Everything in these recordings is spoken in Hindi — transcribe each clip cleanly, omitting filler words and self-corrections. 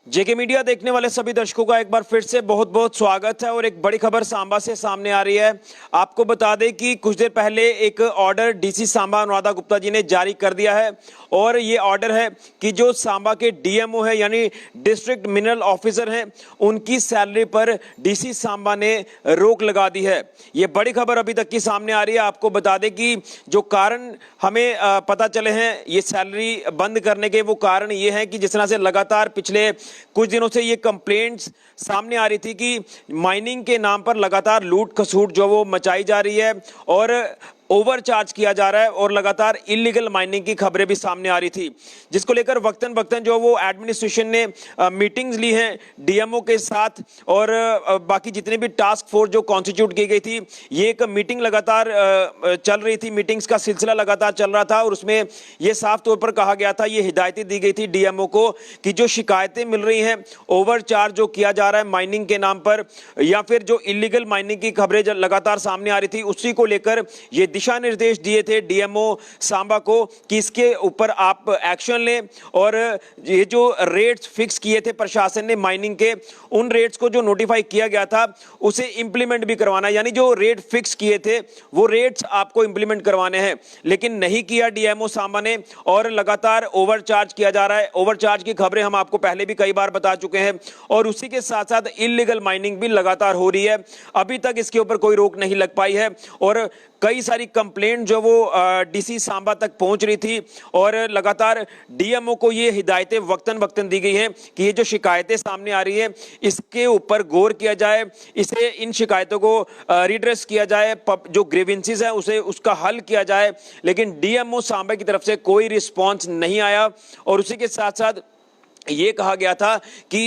जेके मीडिया देखने वाले सभी दर्शकों का एक बार फिर से बहुत बहुत स्वागत है। और एक बड़ी खबर सांबा से सामने आ रही है। आपको बता दें कि कुछ देर पहले एक ऑर्डर डीसी सांबा अनुराधा गुप्ता जी ने जारी कर दिया है और ये ऑर्डर है कि जो सांबा के डीएमओ है यानी डिस्ट्रिक्ट मिनरल ऑफिसर हैं, उनकी सैलरी पर डीसी सांबा ने रोक लगा दी है। ये बड़ी खबर अभी तक की सामने आ रही है। आपको बता दें कि जो कारण हमें पता चले हैं ये सैलरी बंद करने के, वो कारण ये है कि जिस तरह से लगातार पिछले कुछ दिनों से ये कंप्लेंट्स सामने आ रही थी कि माइनिंग के नाम पर लगातार लूट खसूट जो वो मचाई जा रही है और ओवरचार्ज किया जा रहा है और लगातार इलीगल माइनिंग की खबरें भी सामने आ रही थी, जिसको लेकर वक्तन वक्तन जो वो एडमिनिस्ट्रेशन ने मीटिंग्स ली हैं डीएमओ के साथ और बाकी जितने भी टास्क फोर्स जो कॉन्स्टिट्यूट की गई थी, ये एक मीटिंग लगातार चल रही थी। मीटिंग्स का सिलसिला लगातार चल रहा था और उसमें ये साफ तौर पर कहा गया था, ये हिदायतें दी गई थी डीएमओ को कि जो शिकायतें मिल रही हैं, ओवरचार्ज जो किया जा रहा है माइनिंग के नाम पर या फिर जो इलीगल माइनिंग की खबरें लगातार सामने आ रही थी, उसी को लेकर ये दिशा निर्देश दिए थे डीएमओ सांबा को कि इसके ऊपर आप एक्शन लें और ये जो रेट्स फिक्स किए थे प्रशासन ने माइनिंग के, उन रेट्स को जो नोटिफाई किया गया था उसे इंप्लीमेंट भी करवाना, यानी जो रेट फिक्स किए थे वो रेट्स आपको इंप्लीमेंट करवाने हैं। लेकिन नहीं किया डीएमओ सांबा ने और लगातार ओवरचार्ज किया जा रहा है। ओवरचार्ज की खबरें हम आपको पहले भी कई बार बता चुके हैं और उसी के साथ साथ इलीगल माइनिंग भी लगातार हो रही है। अभी तक इसके ऊपर कोई रोक नहीं लग पाई है और कई सारी कंप्लेंट जो वो डीसी सांबा तक पहुंच रही थी और लगातार डीएमओ को ये हिदायतें वक्तन वक्तन दी गई हैं कि ये जो शिकायतें सामने आ रही है इसके ऊपर गौर किया जाए, इसे इन शिकायतों को रिड्रेस किया जाए, जो ग्रीवेंसेस है उसे उसका हल किया जाए। लेकिन डीएमओ सांबा की तरफ से कोई रिस्पॉन्स नहीं आया और उसी के साथ साथ ये कहा गया था कि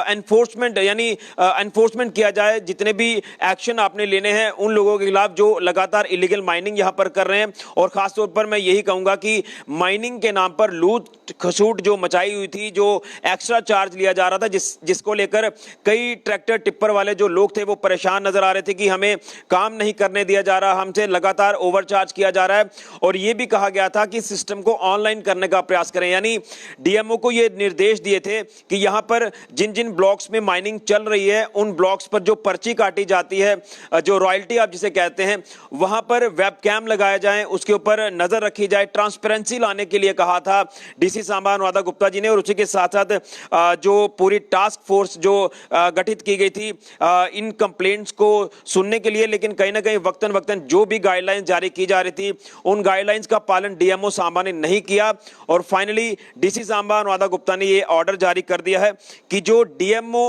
एनफोर्समेंट यानी एनफोर्समेंट किया जाए, जितने भी एक्शन आपने लेने हैं उन लोगों के खिलाफ जो लगातार इलीगल माइनिंग यहां पर कर रहे हैं। और खास तौर पर मैं यही कहूंगा कि माइनिंग के नाम पर लूट खसूट जो मचाई हुई थी, जो एक्स्ट्रा चार्ज लिया जा रहा था, जिसको लेकर कई ट्रैक्टर टिप्पर वाले जो लोग थे वो परेशान नजर आ रहे थे कि हमें काम नहीं करने दिया जा रहा, हमसे लगातार ओवरचार्ज किया जा रहा है। और यह भी कहा गया था कि सिस्टम को ऑनलाइन करने का प्रयास करें, यानी डीएमओ को यह निर्देश दिए थे कि यहां पर जिन जिन ब्लॉक्स में माइनिंग चल रही है उन ब्लॉक्स पर जो पर्ची काटी जाती है, जो रॉयल्टी आप जिसे कहते हैं, वहां पर वेबकैम लगाया जाए, उसके ऊपर नजर रखी जाए। ट्रांसपेरेंसी लाने के लिए कहा था डीसी सांबा अनुराधा गुप्ता जी ने और उसी के साथ साथ जो पूरी टास्क फोर्स जो गठित की गई थी इन कंप्लेंट्स को सुनने के लिए। लेकिन कहीं ना कहीं वक्तन वक्तन जो भी गाइडलाइंस जारी की जा रही थी उन गाइडलाइंस का पालन डीएमओ सांबा ने नहीं किया और फाइनली डीसी सांबा अनुराधा गुप्ता ने ऑर्डर जारी कर दिया है कि जो डीएमओ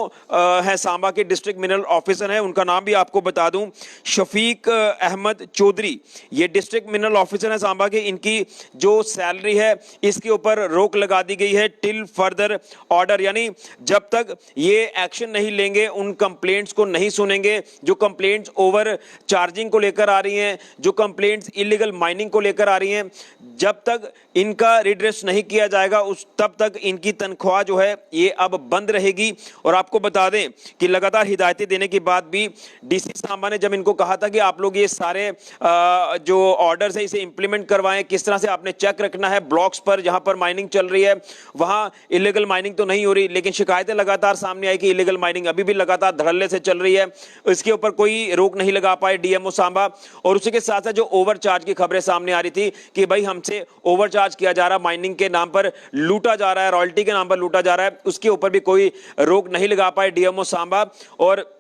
है सांबा के डिस्ट्रिक्ट मिनरल ऑफिसर है, उनका नाम भी आपको बता दूं, शफीक अहमद चौधरी, ये डिस्ट्रिक्ट मिनरल ऑफिसर है सांबा के। इनकी जो सैलरी है इसके ऊपर रोक लगा दी गई है टिल फर्दर ऑर्डर, यानी जब तक ये एक्शन नहीं लेंगे, उन कंप्लेंट्स को नहीं सुनेंगे, जो कंप्लेंट्स ओवर चार्जिंग को लेकर आ रही हैं, जो कंप्लेंट्स इलीगल माइनिंग को लेकर आ रही हैं, जब तक इनका रिड्रेस नहीं किया जाएगा तब तक इनकी तनख्वाह जो है ये अब बंद रहेगी। और आपको बता दें कि लगातार हिदायतें देने के बाद भी डीसी सांबा ने जब इनको कहा था कि आप लोग ये सारे जो ऑर्डर्स है इसे इंप्लीमेंट करवाएं, किस तरह से आपने चेक रखना है ब्लॉक्स पर जहां पर माइनिंग चल रही है वहां इलीगल माइनिंग तो नहीं हो रही, लेकिन शिकायतें लगातार सामने आई कि इलीगल माइनिंग अभी भी लगातार धड़ल्ले से चल रही है, इसके ऊपर कोई रोक नहीं लगा पाए डीएमओ सांबा। और उसी के साथ साथ जो ओवरचार्ज की खबरें सामने आ रही थी कि भाई हमसे ओवरचार्ज किया जा रहा, माइनिंग के नाम पर लूटा जा रहा है, रॉयल्टी के नाम पर लूटा जा रहा है, उसके ऊपर भी कोई रोक नहीं लगा पाए डीएमओ सांबा और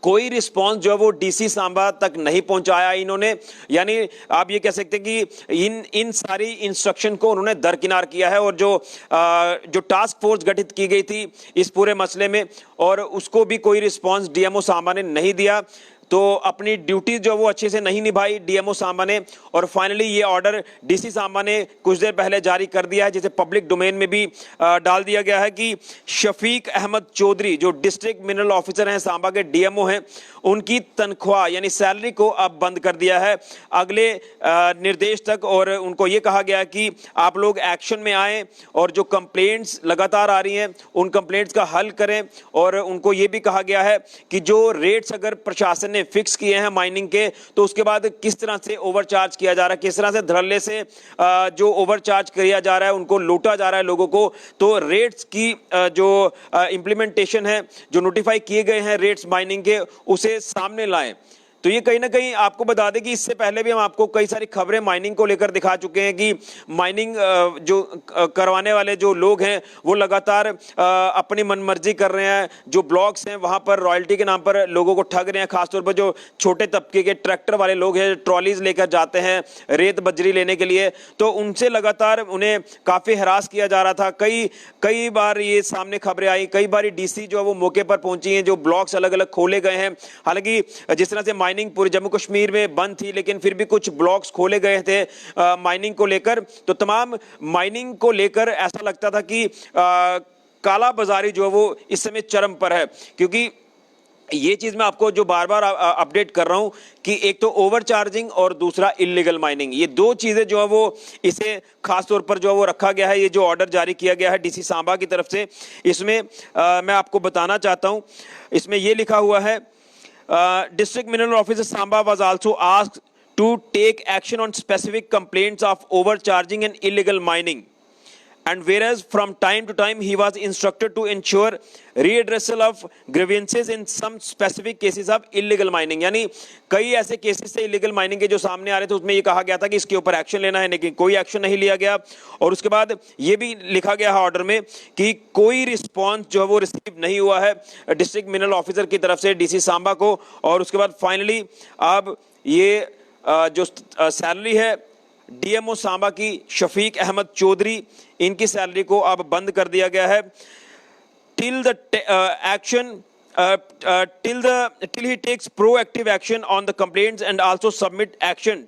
कोई रिस्पांस जो है वो डीसी सांबा तक नहीं पहुंचाया इन्होंने। यानी आप ये कह सकते हैं कि इन सारी इंस्ट्रक्शन को उन्होंने दरकिनार किया है और जो टास्क फोर्स गठित की गई थी इस पूरे मसले में और उसको भी कोई रिस्पांस डीएमओ सांबा ने नहीं दिया। तो अपनी ड्यूटी जो वो अच्छे से नहीं निभाई डीएमओ सांबा ने और फाइनली ये ऑर्डर डीसी सांबा ने कुछ देर पहले जारी कर दिया है, जिसे पब्लिक डोमेन में भी डाल दिया गया है कि शफीक अहमद चौधरी जो डिस्ट्रिक्ट मिनरल ऑफिसर हैं सांबा के डीएमओ हैं, उनकी तनख्वाह यानी सैलरी को अब बंद कर दिया है अगले निर्देश तक। और उनको ये कहा गया कि आप लोग एक्शन में आए और जो कंप्लेंट्स लगातार आ रही हैं उन कंप्लेंट्स का हल करें। और उनको ये भी कहा गया है कि जो रेट्स अगर प्रशासन ने फिक्स किए हैं माइनिंग के, तो उसके बाद किस तरह से ओवरचार्ज किया जा रहा है, किस तरह से धड़ल्ले से जो ओवरचार्ज किया जा रहा है उनको लूटा जा रहा है लोगों को। तो रेट्स की जो इंप्लीमेंटेशन है, जो नोटिफाई किए गए हैं रेट्स माइनिंग के, उसे सामने लाएं। तो ये कहीं ना कहीं आपको बता दें कि इससे पहले भी हम आपको कई सारी खबरें माइनिंग को लेकर दिखा चुके हैं कि माइनिंग जो करवाने वाले जो लोग हैं वो लगातार अपनी मनमर्जी कर रहे हैं। जो ब्लॉक्स हैं वहां पर रॉयल्टी के नाम पर लोगों को ठग रहे हैं, खासतौर पर जो छोटे तबके के ट्रैक्टर वाले लोग हैं, ट्रॉलीज लेकर जाते हैं रेत बजरी लेने के लिए, तो उनसे लगातार उन्हें काफी हरास किया जा रहा था। कई बार ये सामने खबरें आई, कई बार डीसी जो है वो मौके पर पहुंची हैं, जो ब्लॉक्स अलग अलग खोले गए हैं। हालांकि जिस तरह से माइनिंग पूरे जम्मू कश्मीर में बंद थी, लेकिन फिर भी कुछ ब्लॉक्स खोले गए थे माइनिंग को लेकर। तो तमाम माइनिंग को लेकर ऐसा लगता था कि काला बाजारी जो है वो इस समय चरम पर है, क्योंकि ये चीज मैं आपको जो बार बार अपडेट कर रहा हूं कि एक तो ओवरचार्जिंग और दूसरा इलीगल माइनिंग, ये दो चीजें जो है वो इसे खास तौर पर जो है वो रखा गया है। ये जो ऑर्डर जारी किया गया है डीसी सांबा की तरफ से, इसमें मैं आपको बताना चाहता हूं, इसमें ये लिखा हुआ है District Mineral Officer Samba was also asked to take action on specific complaints of overcharging and illegal mining. And whereas from time to time he was instructed to ensure readdressal of grievances in some specific cases of illegal mining, यानी कई ऐसे केसेस से इलीगल माइनिंग के जो सामने आ रहे थे उसमें ये कहा गया था कि इसके ऊपर एक्शन लेना है, लेकिन कोई एक्शन नहीं लिया गया। और उसके बाद ये भी लिखा गया है ऑर्डर में कि कोई रिस्पॉन्स जो है वो रिसीव नहीं हुआ है डिस्ट्रिक्ट मिनरल ऑफिसर की तरफ से डीसी सांबा को। और उसके बाद फाइनली अब ये जो सैलरी है डीएमओ सांबा की शफीक अहमद चौधरी, इनकी सैलरी को अब बंद कर दिया गया है till he takes proactive action on the complaints and also submit action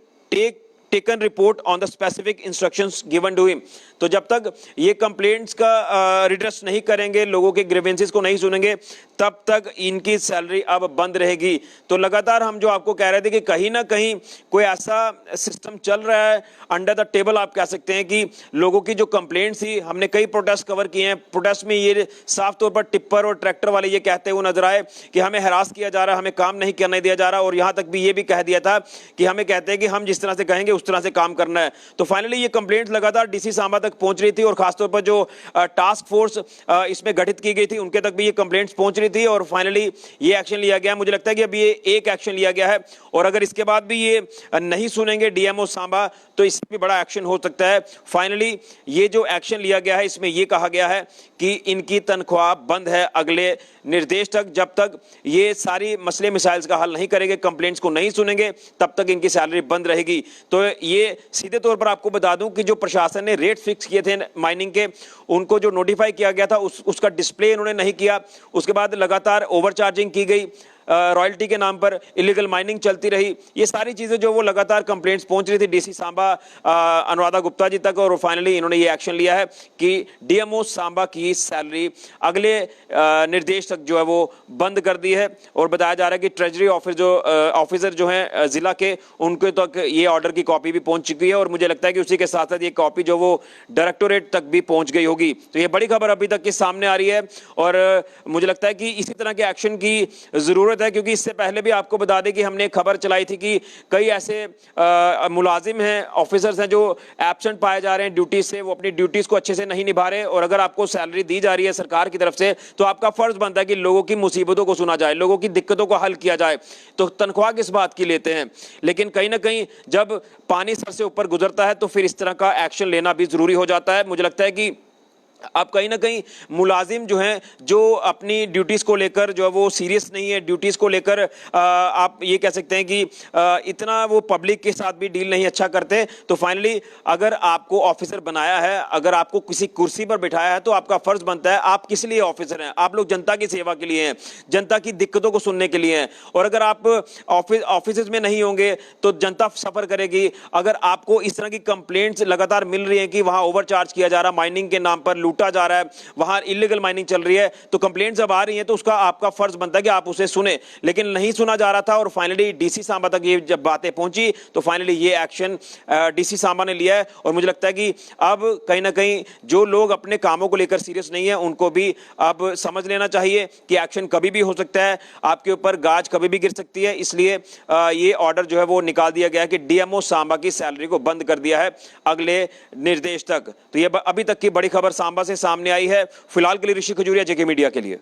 taken report on the specific instructions given to him। तो जब तक ये कंप्लेंट्स का रिड्रेस नहीं करेंगे, लोगों के ग्रीवेंसेस को नहीं सुनेंगे, तब तक इनकी सैलरी अब बंद रहेगी। तो लगातार हम जो आपको कह रहे थे कि कहीं ना कहीं कोई ऐसा सिस्टम चल रहा है अंडर द टेबल, आप कह सकते हैं कि लोगों की जो कंप्लेंट्स थी, हमने कई प्रोटेस्ट कवर किए हैं, प्रोटेस्ट में ये साफ तौर पर टिप्पर और ट्रैक्टर वाले ये कहते हुए नजर आए कि हमें हरास किया जा रहा है, हमें काम नहीं करने दिया जा रहा, और यहां तक भी ये भी कह दिया था कि हमें कहते हैं कि हम जिस तरह से कहेंगे उस तरह से काम करना है। तो फाइनली ये कंप्लेंट लगातार डीसी सांबा तक पहुंच रही थी, और खासतौर पर जो टास्क फोर्स इसमें गठित की गई थी उनके तक भी ये कंप्लेंट्स पहुंच रही थी, और फाइनली ये एक्शन लिया गया। मुझे लगता है कि अभी ये एक एक्शन लिया गया है, और अगर इसके बाद भी ये नहीं सुनेंगे डीएमओ सांबा तो इससे भी बड़ा एक्शन हो सकता है। फाइनली ये जो एक्शन लिया गया है इसमें यह कहा गया है कि इनकी तनख्वाह बंद है अगले निर्देश तक। जब तक ये सारी मसले मिसाइल्स का हल नहीं करेंगे, कंप्लेंट्स को नहीं सुनेंगे, तब तक इनकी सैलरी बंद रहेगी। तो ये सीधे तौर पर आपको बता दूं कि जो प्रशासन ने रेट फिक्स किए थे माइनिंग के, उनको जो नोटिफाई किया गया था उसका डिस्प्ले इन्होंने नहीं किया। उसके बाद लगातार ओवरचार्जिंग की गई, रॉयल्टी के नाम पर इलीगल माइनिंग चलती रही। ये सारी चीजें जो वो लगातार कंप्लेंट्स पहुंच रही थी डीसी सांबा अनुराधा गुप्ता जी तक, और फाइनली इन्होंने ये एक्शन लिया है कि डीएमओ सांबा की सैलरी अगले निर्देश तक जो है वो बंद कर दी है। और बताया जा रहा है कि ट्रेजरी ऑफिसर जो हैं जिला के, उनके तक ये ऑर्डर की कॉपी भी पहुंच चुकी है, और मुझे लगता है कि उसी के साथ साथ ये कॉपी जो वो डायरेक्टोरेट तक भी पहुंच गई होगी। तो ये बड़ी खबर अभी तक के सामने आ रही है, और मुझे लगता है कि इसी तरह के एक्शन की जरूरत है, क्योंकि इससे पहले भी आपको बता दें कि हमने खबर चलाई थी कि कई ऐसे मुलाजिम हैं, ऑफिसर्स हैं जो एब्सेंट पाए जा रहे हैं ड्यूटी से, वो अपनी ड्यूटीज को अच्छे से नहीं निभा रहे। और अगर आपको सैलरी दी जा रही है सरकार की तरफ से, तो आपका फर्ज बनता है कि लोगों की मुसीबतों को सुना जाए, लोगों की दिक्कतों को हल किया जाए। तो तनख्वाह किस बात की लेते हैं, लेकिन कहीं ना कहीं जब पानी सर से ऊपर गुजरता है तो फिर इस तरह का एक्शन लेना भी जरूरी हो जाता है। मुझे लगता है कि अब कहीं ना कहीं मुलाजिम जो हैं, जो अपनी ड्यूटीज को लेकर जो है वो सीरियस नहीं है, ड्यूटीज को लेकर आप ये कह सकते हैं कि इतना वो पब्लिक के साथ भी डील नहीं अच्छा करते। तो फाइनली अगर आपको ऑफिसर बनाया है, अगर आपको किसी कुर्सी पर बिठाया है, तो आपका फर्ज बनता है, आप किस लिए ऑफिसर हैं, आप लोग जनता की सेवा के लिए हैं, जनता की दिक्कतों को सुनने के लिए हैं। और अगर आप ऑफिस में नहीं होंगे तो जनता सफर करेगी। अगर आपको इस तरह की कंप्लेंट्स लगातार मिल रही हैं कि वहां ओवरचार्ज किया जा रहा, माइनिंग के नाम पर लूटा जा रहा है, वहां इलीगल माइनिंग चल रही है, तो कंप्लेंट जब आ रही है तो उसका आपका फर्ज बनता है कि आप उसे सुने, लेकिन नहीं सुना जा रहा था। और फाइनली डीसी सांबा तक ये जब बातें पहुंची तो फाइनली ये एक्शन डीसी सांबा ने लिया है। और मुझे लगता है कि अब कहीं ना कहीं जो लोग अपने कामों को लेकर सीरियस नहीं है उनको भी अब समझ लेना चाहिए कि एक्शन कभी भी हो सकता है, आपके ऊपर गाज कभी भी गिर सकती है। इसलिए ये ऑर्डर जो है वो निकाल दिया गया है कि डीएमओ सांबा की सैलरी को बंद कर दिया है अगले निर्देश तक। तो ये अभी तक की बड़ी खबर सांबा से सामने आई है। फिलहाल के लिए ऋषि खजूरिया, जेके मीडिया के लिए।